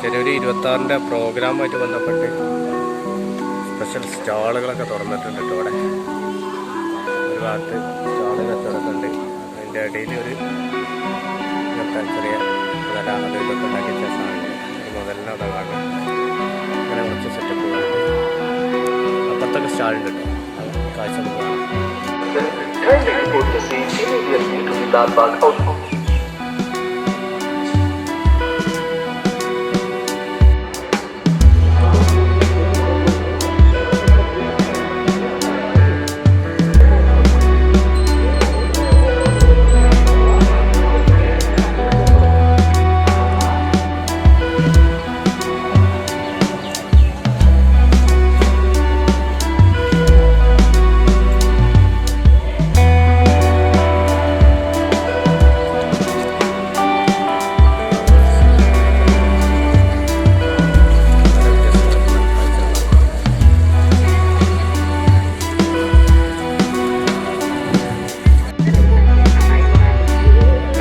ജനുവരി 26-ൻ്റെ പ്രോഗ്രാമുമായിട്ട് ബന്ധപ്പെട്ട് സ്പെഷ്യൽ സ്റ്റാളുകളൊക്കെ തുറന്നിട്ടുണ്ട് കേട്ടോ. അവിടെ ഒരു ഭാഗത്ത് സ്റ്റാള് കച്ചവടമൊക്കെ ഉണ്ട്. അതിൻ്റെ ഇടയിൽ ഒരു ഇങ്ങനത്തെ ചെറിയ വില അത് ഇതൊക്കെ ഉണ്ടാക്കി വെച്ച സാധനങ്ങൾ ഒരു മുതലിനെ അവിടെ കാണും. അങ്ങനെ കുറച്ച് സെറ്റപ്പുകളുണ്ട്. അപ്പുറത്തൊക്കെ സ്റ്റാളുണ്ട് കേട്ടോ. അത് കാഴ്ച നമുക്ക് കാണാം.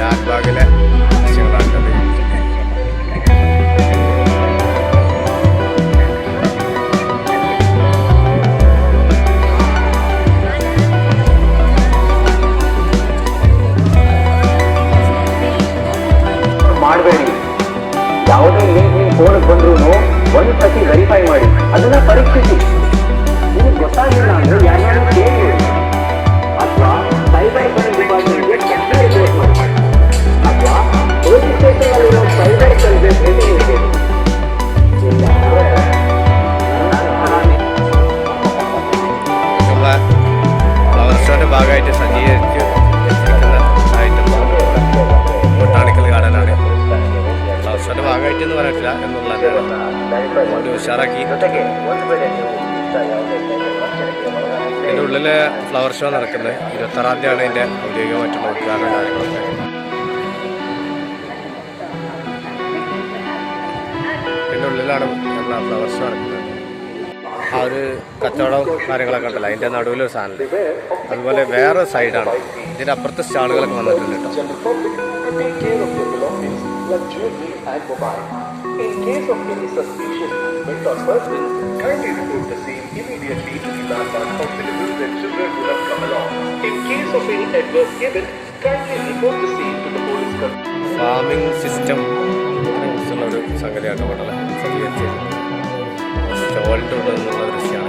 ലാൽബാഗിലെ കാഴ്ചകളാണത്. ಮಾಡಬೇಡಿ. ಯಾವುದೇ ಲಿಂಕ್ ನಿಮ್ಮ ಫೋನ್ಗೆ ಬಂದ್ರೂ ಒಂದು ಸತಿ ವೆರಿಫೈ ಮಾಡಿ, ಅದನ್ನ ಪರೀಕ್ಷಿಸಿ. ನಿಮಗೆ ಗೊತ್ತಾಗಿಲ್ಲ ಅಂದ್ರೆ ಯಾರು ಕೇಳಿ ಅಥವಾ ಸೈಬರ್ ಕ್ರೈಮ್ ಡಿಪಾರ್ಟ್ಮೆಂಟ್ಗೆ ಕಂಪ್ಲೇಂಟ್ ರಿಪೋರ್ಟ್ ಮಾಡಿ ಅಥವಾ ಪೊಲೀಸ್ ಸ್ಟೇಷನ್ನಲ್ಲಿರೋ ಸೈಬರ್ ಸೆಲ್ಗೆ ಭೇಟಿ ನೀಡಬೇಕು. നമ്മളെ ഫ്ലവർ ഷോയുടെ ഭാഗമായിട്ട് സജ്ജീകരിച്ച് വെച്ചിരിക്കുന്ന ഐറ്റംസ് ബൊട്ടാണിക്കൽ ഗാർഡനാണ്. ഫ്ലവർ ഷോയുടെ ഭാഗമായിട്ട് എന്ന് പറഞ്ഞിട്ടില്ല എന്നുള്ളത് ഉഷാറാക്കി. ഇതിൻ്റെ ഉള്ളിൽ ഫ്ലവർ ഷോ നടക്കുന്നത് 26-ാം തീയതിയാണ് ഇതിൻ്റെ ഔദ്യോഗികമായിട്ടുള്ള ഉദ്ഘാടനം കാര്യങ്ങളൊക്കെ. ഇതിൻ്റെ ഉള്ളിലാണ് നമ്മൾ ആ ഫ്ലവർ ഷോ നടക്കുന്നത്. ആ ഒരു കച്ചവടം കാര്യങ്ങളൊക്കെ ഉണ്ടല്ലോ, അതിൻ്റെ നടുവിലൊരു സാധനം. അതുപോലെ വേറെ സൈഡാണ്. ഇതിൻ്റെ അപ്പുറത്തെ സ്റ്റാളുകളൊക്കെ വന്നിട്ടുണ്ട് കേട്ടോ. In case of any suspicious movement or person, kindly report the same immediately to the Lalbagh Hospital where children would have come along. In case of any adverse event, kindly report the same to the police commissioner. Farming system കുറിച്ചുള്ളൊരു സംഗതിയാണ് ഇവിടെ സജ്ജീകരിച്ചിരുന്നത്. സ്റ്റോളിൻ്റെ ഉള്ളിൽ നിന്നുള്ള ദൃശ്യമാണ്.